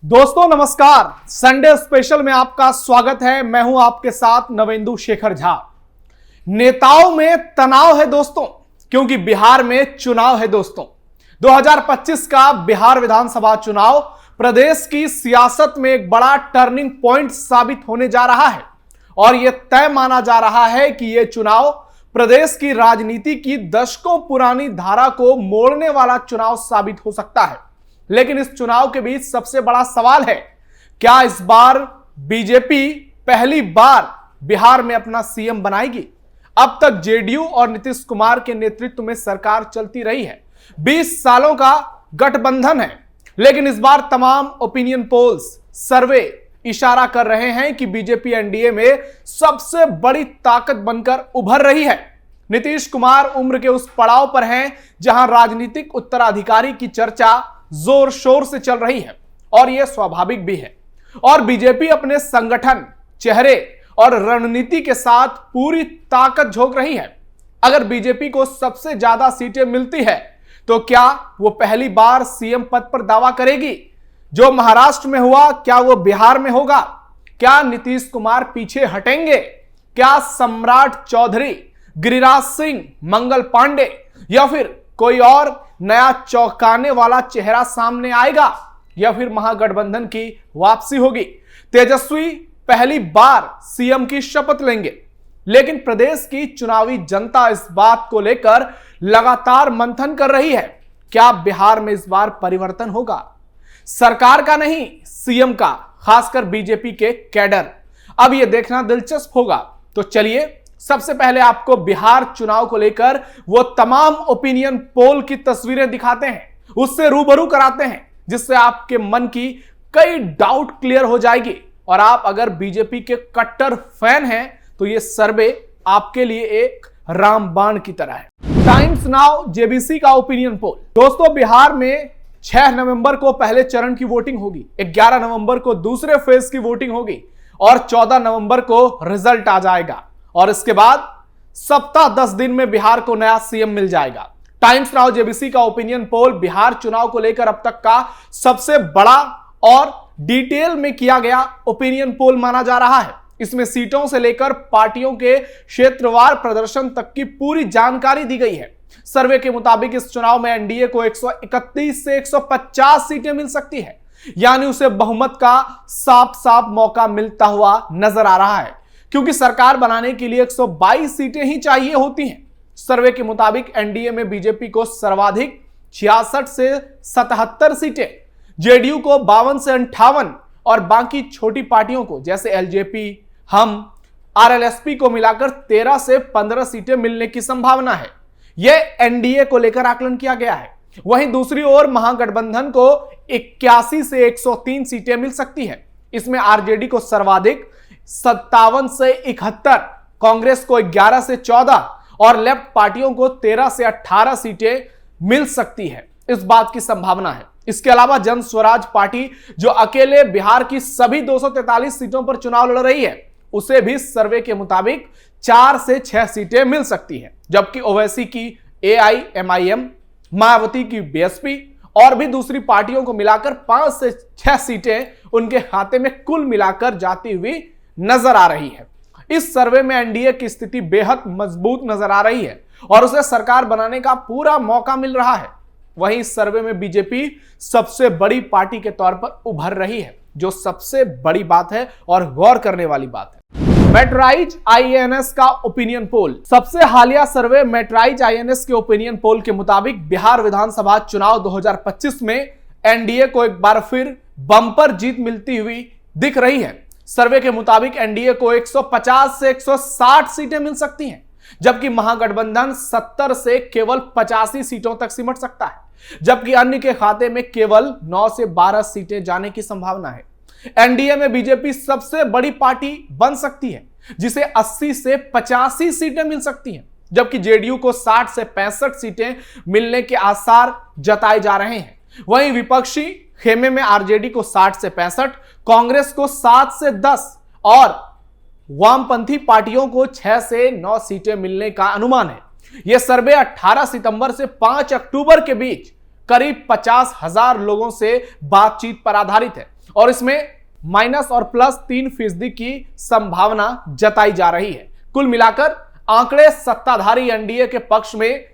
दोस्तों नमस्कार, Sunday special में आपका स्वागत है। मैं हूं आपके साथ नवेंदु शेखर झा। नेताओं में तनाव है दोस्तों, क्योंकि बिहार में चुनाव है दोस्तों। 2025 का बिहार विधानसभा चुनाव प्रदेश की सियासत में एक बड़ा टर्निंग पॉइंट साबित होने जा रहा है और यह तय माना जा रहा है कि यह चुनाव प्रदेश की राजनीति की दशकों पुरानी धारा को मोड़ने वाला चुनाव साबित हो सकता है। लेकिन इस चुनाव के बीच सबसे बड़ा सवाल है, क्या इस बार बीजेपी पहली बार बिहार में अपना सीएम बनाएगी? अब तक जेडीयू और नीतीश कुमार के नेतृत्व में सरकार चलती रही है, 20 सालों का गठबंधन है। लेकिन इस बार तमाम ओपिनियन पोल्स, सर्वे इशारा कर रहे हैं कि बीजेपी एनडीए में सबसे बड़ी ताकत बनकर उभर रही है। नीतीश कुमार उम्र के उस पड़ाव पर हैं जहां राजनीतिक उत्तराधिकारी की चर्चा जोर शोर से चल रही है और यह स्वाभाविक भी है। और बीजेपी अपने संगठन, चेहरे और रणनीति के साथ पूरी ताकत झोंक रही है। अगर बीजेपी को सबसे ज्यादा सीटें मिलती है तो क्या वो पहली बार सीएम पद पर दावा करेगी? जो महाराष्ट्र में हुआ, क्या वो बिहार में होगा? क्या नीतीश कुमार पीछे हटेंगे? क्या सम्राट चौधरी, गिरिराज सिंह, मंगल पांडे या फिर कोई और नया चौंकाने वाला चेहरा सामने आएगा, या फिर महागठबंधन की वापसी होगी? तेजस्वी पहली बार सीएम की शपथ लेंगे। लेकिन प्रदेश की चुनावी जनता इस बात को लेकर लगातार मंथन कर रही है। क्या बिहार में इस बार परिवर्तन होगा? सरकार का नहीं, सीएम का, खासकर बीजेपी के कैडर। अब यह देखना दिलचस्प होगा। तो चलिए सबसे पहले आपको बिहार चुनाव को लेकर वो तमाम ओपिनियन पोल की तस्वीरें दिखाते हैं, उससे रूबरू कराते हैं, जिससे आपके मन की कई डाउट क्लियर हो जाएगी। और आप अगर बीजेपी के कट्टर फैन हैं तो ये सर्वे आपके लिए एक रामबाण की तरह है। टाइम्स नाउ जेबीसी का ओपिनियन पोल। दोस्तों, बिहार में 6 नवंबर को पहले चरण की वोटिंग होगी, 11 नवंबर को दूसरे फेज की वोटिंग होगी और 14 नवंबर को रिजल्ट आ जाएगा। और इसके बाद सप्ताह 10 दिन में बिहार को नया सीएम मिल जाएगा। टाइम्स नाउ जेबीसी का ओपिनियन पोल बिहार चुनाव को लेकर अब तक का सबसे बड़ा और डिटेल में किया गया ओपिनियन पोल माना जा रहा है। इसमें सीटों से लेकर पार्टियों के क्षेत्रवार प्रदर्शन तक की पूरी जानकारी दी गई है। सर्वे के मुताबिक इस चुनाव में एनडीए को 131 से 150 सीटें मिल सकती है, यानी उसे बहुमत का साफ साफ मौका मिलता हुआ नजर आ रहा है, क्योंकि सरकार बनाने के लिए 122 सीटें ही चाहिए होती हैं। सर्वे के मुताबिक एनडीए में बीजेपी को सर्वाधिक 66 से 77 सीटें, जेडीयू को 52 से 58 और बाकी छोटी पार्टियों को जैसे एलजेपी, हम, आरएलएसपी को मिलाकर 13 से 15 सीटें मिलने की संभावना है। यह एनडीए को लेकर आकलन किया गया है। वहीं दूसरी ओर महागठबंधन को 81 से 103 सीटें मिल सकती है। इसमें आरजेडी को सर्वाधिक 57 से 71, कांग्रेस को 11 से 14 और लेफ्ट पार्टियों को 13 से 18 सीटें मिल सकती है, इस बात की संभावना है। इसके अलावा जन स्वराज पार्टी, जो अकेले बिहार की सभी 243 सीटों पर चुनाव लड़ रही है, उसे भी सर्वे के मुताबिक 4 से 6 सीटें मिल सकती है। जबकि ओवैसी की एआईएमआईएम, मायावती की बीएसपी और भी दूसरी पार्टियों को मिलाकर 5 से 6 सीटें उनके खाते में कुल मिलाकर जाती हुई नजर आ रही है। इस सर्वे में एनडीए की स्थिति बेहद मजबूत नजर आ रही है और उसे सरकार बनाने का पूरा मौका मिल रहा है। वहीं इस सर्वे में बीजेपी सबसे बड़ी पार्टी के तौर पर उभर रही है, जो सबसे बड़ी बात है और गौर करने वाली बात है। मेट्राइज आईएनएस का ओपिनियन पोल। सबसे हालिया सर्वे मेट्राइज आईएनएस के ओपिनियन पोल के मुताबिक बिहार विधानसभा चुनाव 2025 में एनडीए को एक बार फिर बम्पर जीत मिलती हुई दिख रही है। सर्वे के मुताबिक एनडीए को 150 से 160 सीटें मिल सकती हैं, जबकि महागठबंधन 70 से केवल 85 सीटों तक सिमट सकता है, जबकि अन्य के खाते में केवल 9 से 12 सीटें जाने की संभावना है। एनडीए में बीजेपी सबसे बड़ी पार्टी बन सकती है, जिसे 80 से 85 सीटें मिल सकती हैं, जबकि जेडीयू को 60 से 65 सीटें मिलने के आसार जताए जा रहे हैं। वहीं विपक्षी खेमे में आरजेडी को 60 से 65, कांग्रेस को 7 से 10 और वामपंथी पार्टियों को 6 से 9 सीटें मिलने का अनुमान है। यह सर्वे 18 सितंबर से 5 अक्टूबर के बीच करीब 50,000 लोगों से बातचीत पर आधारित है और इसमें माइनस और प्लस 3% की संभावना जताई जा रही है। कुल मिलाकर आंकड़े सत्ताधारी एनडीए के पक्ष में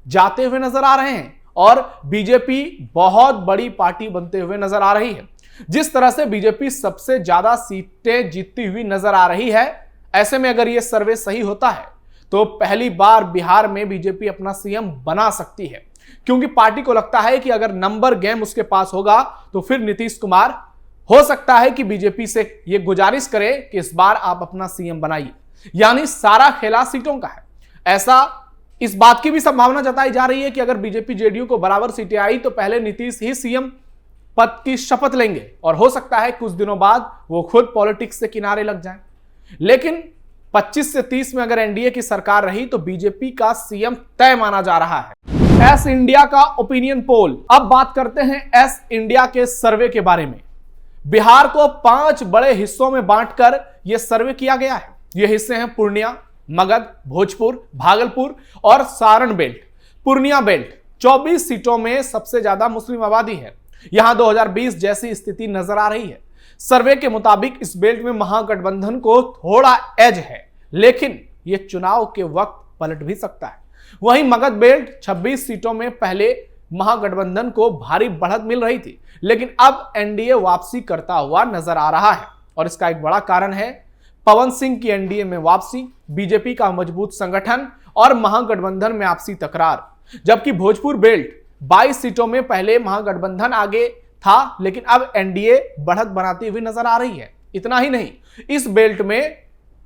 जाते हुए नजर आ रहे हैं और बीजेपी बहुत बड़ी पार्टी बनते हुए नजर आ रही है। जिस तरह से बीजेपी सबसे ज्यादा सीटें जीतती हुई नजर आ रही है, ऐसे में अगर यह सर्वे सही होता है तो पहली बार बिहार में बीजेपी अपना सीएम बना सकती है, क्योंकि पार्टी को लगता है कि अगर नंबर गेम उसके पास होगा तो फिर नीतीश कुमार हो सकता है कि बीजेपी से यह गुजारिश करे कि इस बार आप अपना सीएम बनाइए, यानी सारा खेला सीटों का है। ऐसा इस बात की भी संभावना जताई जा रही है कि अगर बीजेपी जेडीयू को बराबर सीटें आई तो पहले नीतीश ही सीएम पद की शपथ लेंगे और हो सकता है कुछ दिनों बाद वो खुद पॉलिटिक्स से किनारे लग जाएं। लेकिन 25 से 30 में अगर एनडीए की सरकार रही तो बीजेपी का सीएम तय माना जा रहा है। एस इंडिया का ओपिनियन पोल। अब बात करते हैं एस इंडिया के सर्वे के बारे में। बिहार को 5 बड़े हिस्सों में बांटकर यह सर्वे किया गया है। ये हिस्से हैं पूर्णिया, मगध, भोजपुर, भागलपुर और सारण बेल्ट। पूर्णिया बेल्ट 24 सीटों में सबसे ज्यादा मुस्लिम आबादी है। यहां 2020 जैसी स्थिति नजर आ रही है। सर्वे के मुताबिक इस बेल्ट में महागठबंधन को थोड़ा एज है, लेकिन यह चुनाव के वक्त पलट भी सकता है। वहीं मगध बेल्ट 26 सीटों में पहले महागठबंधन को भारी बढ़त मिल रही थी, लेकिन अब एनडीए वापसी करता हुआ नजर आ रहा है और इसका एक बड़ा कारण है पवन सिंह की एनडीए में वापसी, बीजेपी का मजबूत संगठन और महागठबंधन में आपसी तकरार। जबकि भोजपुर बेल्ट 22 सीटों में पहले महागठबंधन आगे था, लेकिन अब एनडीए बढ़त बनाती हुई नजर आ रही है। इतना ही नहीं, इस बेल्ट में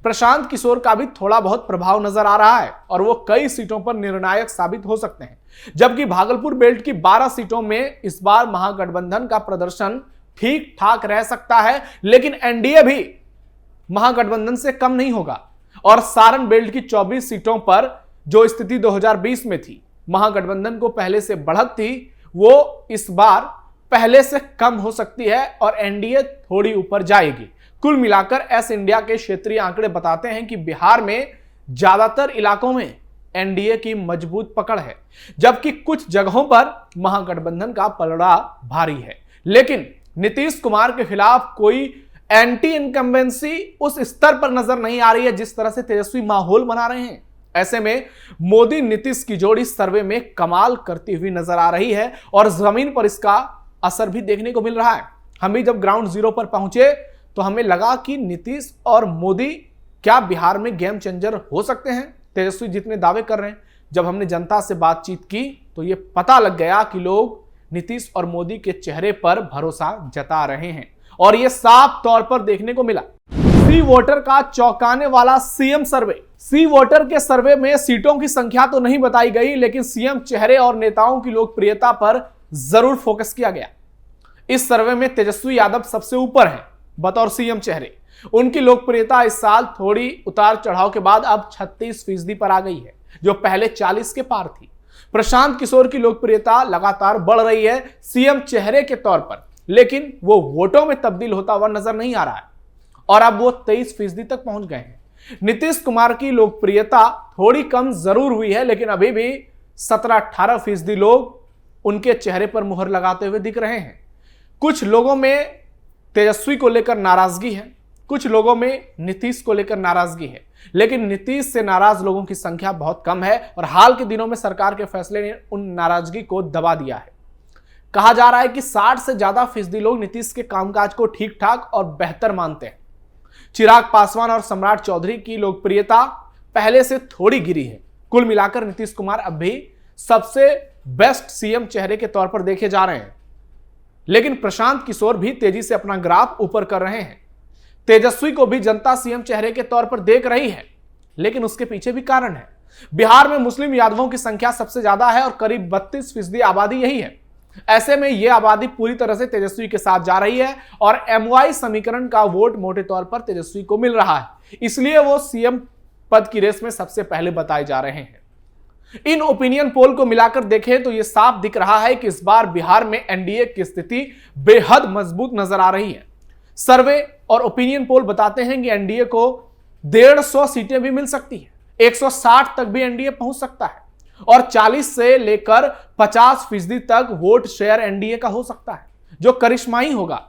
प्रशांत किशोर का भी थोड़ा बहुत प्रभाव नजर आ रहा है और वो कई सीटों पर निर्णायक साबित हो सकते हैं। जबकि भागलपुर बेल्ट की 12 सीटों में इस बार महागठबंधन का प्रदर्शन ठीक ठाक रह सकता है, लेकिन एनडीए भी महागठबंधन से कम नहीं होगा। और सारण बेल्ट की 24 सीटों पर जो स्थिति 2020 में थी, महागठबंधन को पहले से बढ़त थी, वो इस बार पहले से कम हो सकती है और एनडीए थोड़ी ऊपर जाएगी। कुल मिलाकर एस इंडिया के क्षेत्रीय आंकड़े बताते हैं कि बिहार में ज्यादातर इलाकों में एनडीए की मजबूत पकड़ है, जबकि कुछ जगहों पर महागठबंधन का पलड़ा भारी है। लेकिन नीतीश कुमार के खिलाफ कोई एंटी इनकम्बेंसी उस स्तर पर नजर नहीं आ रही है जिस तरह से तेजस्वी माहौल बना रहे हैं। ऐसे में मोदी नीतीश की जोड़ी सर्वे में कमाल करती हुई नजर आ रही है और जमीन पर इसका असर भी देखने को मिल रहा है। हम भी जब ग्राउंड जीरो पर पहुंचे तो हमें लगा कि नीतीश और मोदी क्या बिहार में गेम चेंजर हो सकते हैं, तेजस्वी जितने दावे कर रहे हैं। जब हमने जनता से बातचीत की तो यह पता लग गया कि लोग नीतीश और मोदी के चेहरे पर भरोसा जता रहे हैं और यह साफ तौर पर देखने को मिला। सी वोटर का चौंकाने वाला सीएम सर्वे। सी वोटर के सर्वे में सीटों की संख्या तो नहीं बताई गई, लेकिन सीएम चेहरे और नेताओं की लोकप्रियता पर जरूर फोकस किया गया। इस सर्वे में तेजस्वी यादव सबसे ऊपर हैं बतौर सीएम चेहरे। उनकी लोकप्रियता इस साल थोड़ी उतार चढ़ाव के बाद अब 36% पर आ गई है, जो पहले 40 के पार थी। प्रशांत किशोर की लोकप्रियता लगातार बढ़ रही है सीएम चेहरे के तौर पर, लेकिन वो वोटों में तब्दील होता हुआ नजर नहीं आ रहा है और अब वो 23% तक पहुंच गए हैं। नीतीश कुमार की लोकप्रियता थोड़ी कम जरूर हुई है, लेकिन अभी भी 17-18% लोग उनके चेहरे पर मुहर लगाते हुए दिख रहे हैं। कुछ लोगों में तेजस्वी को लेकर नाराजगी है, कुछ लोगों में नीतीश को लेकर नाराजगी है, लेकिन नीतीश से नाराज लोगों की संख्या बहुत कम है और हाल के दिनों में सरकार के फैसले ने उन नाराजगी को दबा दिया है। कहा जा रहा है कि 60 से ज्यादा फीसदी लोग नीतीश के कामकाज को ठीक ठाक और बेहतर मानते हैं। चिराग पासवान और सम्राट चौधरी की लोकप्रियता पहले से थोड़ी गिरी है। कुल मिलाकर नीतीश कुमार अब भी सबसे बेस्ट सीएम चेहरे के तौर पर देखे जा रहे हैं, लेकिन प्रशांत किशोर भी तेजी से अपना ग्राफ ऊपर कर रहे हैं। तेजस्वी को भी जनता सीएम चेहरे के तौर पर देख रही है, लेकिन उसके पीछे भी कारण है। बिहार में मुस्लिम यादवों की संख्या सबसे ज्यादा है और करीब 32% आबादी यही है। ऐसे में यह आबादी पूरी तरह से तेजस्वी के साथ जा रही है और एमवाई समीकरण का वोट मोटे तौर पर तेजस्वी को मिल रहा है, इसलिए वो सीएम पद की रेस में सबसे पहले बताए जा रहे हैं। इन ओपिनियन पोल को मिलाकर देखें तो यह साफ दिख रहा है कि इस बार बिहार में एनडीए की स्थिति बेहद मजबूत नजर आ रही है। सर्वे और ओपिनियन पोल बताते हैं कि एनडीए को 150 सीटें भी मिल सकती है, 160 तक भी एनडीए पहुंच सकता है और 40 से लेकर 50% तक वोट शेयर एनडीए का हो सकता है, जो करिश्माई होगा।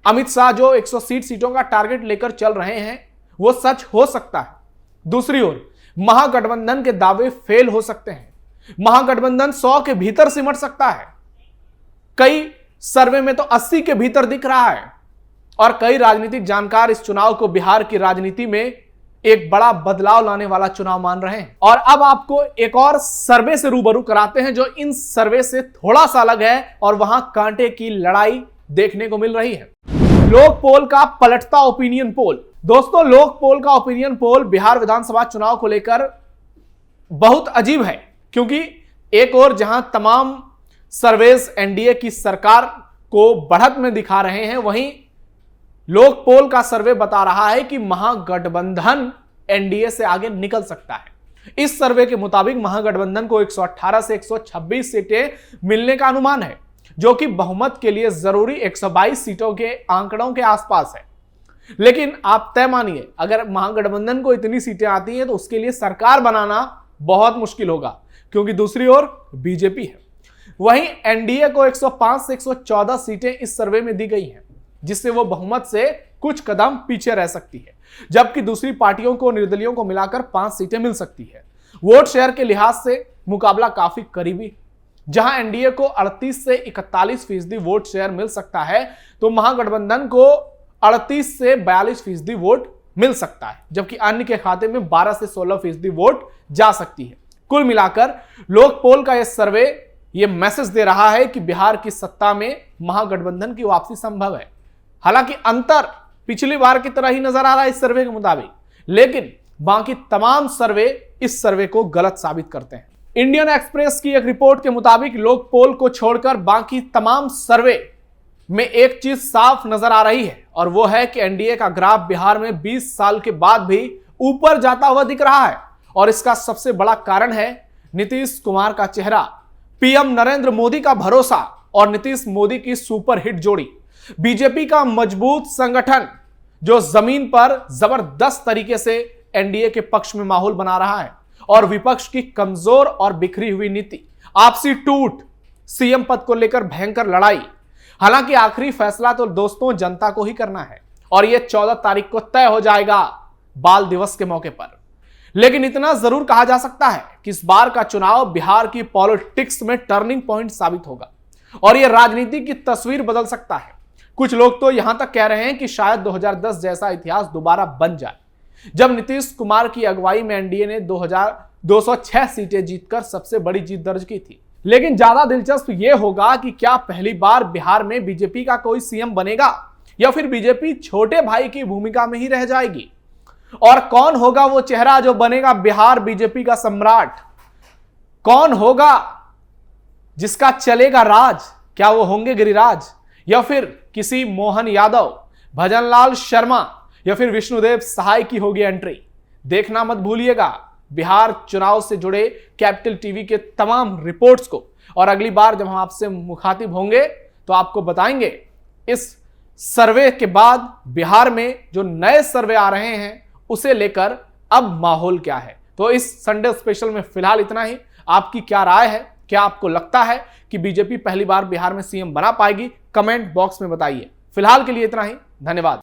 अमित शाह जो 100 सीटों का टारगेट लेकर चल रहे हैं वो सच हो सकता है। दूसरी ओर महागठबंधन के दावे फेल हो सकते हैं। महागठबंधन 100 के भीतर सिमट सकता है। कई सर्वे में तो 80 के भीतर दिख रहा है और कई राजनीतिक जानकार इस चुनाव को बिहार की राजनीति में एक बड़ा बदलाव लाने वाला चुनाव मान रहे हैं। और अब आपको एक और सर्वे से रूबरू कराते हैं जो इन सर्वे से थोड़ा सा अलग है और वहां कांटे की लड़ाई देखने को मिल रही है। लोक पोल का पलटता ओपिनियन पोल। दोस्तों, लोक पोल का ओपिनियन पोल बिहार विधानसभा चुनाव को लेकर बहुत अजीब है, क्योंकि एक और जहां तमाम सर्वेस एनडीए की सरकार को बढ़त में दिखा रहे हैं, वहीं लोक पोल का सर्वे बता रहा है कि महागठबंधन एनडीए से आगे निकल सकता है। इस सर्वे के मुताबिक महागठबंधन को 118 से 126 सीटें मिलने का अनुमान है, जो कि बहुमत के लिए जरूरी 122 सीटों के आंकड़ों के आसपास है। लेकिन आप तय मानिए, अगर महागठबंधन को इतनी सीटें आती हैं तो उसके लिए सरकार बनाना बहुत मुश्किल होगा, क्योंकि दूसरी ओर बीजेपी है। वहीं एनडीए को 105 से 114 सीटें इस सर्वे में दी गई हैं, जिससे वो बहुमत से कुछ कदम पीछे रह सकती है, जबकि दूसरी पार्टियों को, निर्दलियों को मिलाकर 5 सीटें मिल सकती है। वोट शेयर के लिहाज से मुकाबला काफी करीबी, जहां एनडीए को 38 से 41% वोट शेयर मिल सकता है, तो महागठबंधन को 38 से 42% वोट मिल सकता है, जबकि अन्य के खाते में 12 से 16% वोट जा सकती है। कुल मिलाकर लोक पोल का यह सर्वे यह मैसेज दे रहा है कि बिहार की सत्ता में महागठबंधन की वापसी संभव है। हालांकि अंतर पिछली बार की तरह ही नजर आ रहा है इस सर्वे के मुताबिक, लेकिन बाकी तमाम सर्वे इस सर्वे को गलत साबित करते हैं। इंडियन एक्सप्रेस की एक रिपोर्ट के मुताबिक लोक पोल को छोड़कर बाकी तमाम सर्वे में एक चीज साफ नजर आ रही है, और वो है कि एनडीए का ग्राफ बिहार में 20 साल के बाद भी ऊपर जाता हुआ दिख रहा है। और इसका सबसे बड़ा कारण है नीतीश कुमार का चेहरा, पीएम नरेंद्र मोदी का भरोसा और नीतीश मोदी की सुपरहिट जोड़ी, बीजेपी का मजबूत संगठन जो जमीन पर जबरदस्त तरीके से एनडीए के पक्ष में माहौल बना रहा है, और विपक्ष की कमजोर और बिखरी हुई नीति, आपसी टूट, सीएम पद को लेकर भयंकर लड़ाई। हालांकि आखिरी फैसला तो दोस्तों जनता को ही करना है, और यह 14 तारीख को तय हो जाएगा बाल दिवस के मौके पर। लेकिन इतना जरूर कहा जा सकता है कि इस बार का चुनाव बिहार की पॉलिटिक्स में टर्निंग पॉइंट साबित होगा, और यह राजनीति की तस्वीर बदल सकता है। कुछ लोग तो यहां तक कह रहे हैं कि शायद 2010 जैसा इतिहास दोबारा बन जाए, जब नीतीश कुमार की अगुवाई में एनडीए ने 206 सीटें जीतकर सबसे बड़ी जीत दर्ज की थी। लेकिन ज्यादा दिलचस्प यह होगा कि क्या पहली बार बिहार में बीजेपी का कोई सीएम बनेगा, या फिर बीजेपी छोटे भाई की भूमिका में ही रह जाएगी, और कौन होगा वो चेहरा जो बनेगा बिहार बीजेपी का सम्राट? कौन होगा जिसका चलेगा राज? क्या वो होंगे गिरिराज, या फिर किसी मोहन यादव, भजनलाल शर्मा, या फिर विष्णुदेव सहाय की होगी एंट्री? देखना मत भूलिएगा बिहार चुनाव से जुड़े कैपिटल टीवी के तमाम रिपोर्ट्स को, और अगली बार जब हम आपसे मुखातिब होंगे तो आपको बताएंगे इस सर्वे के बाद बिहार में जो नए सर्वे आ रहे हैं उसे लेकर अब माहौल क्या है। तो इस संडे स्पेशल में फिलहाल इतना ही। आपकी क्या राय है? क्या आपको लगता है कि बीजेपी पहली बार बिहार में सीएम बना पाएगी? कमेंट बॉक्स में बताइए। फिलहाल के लिए इतना ही, धन्यवाद।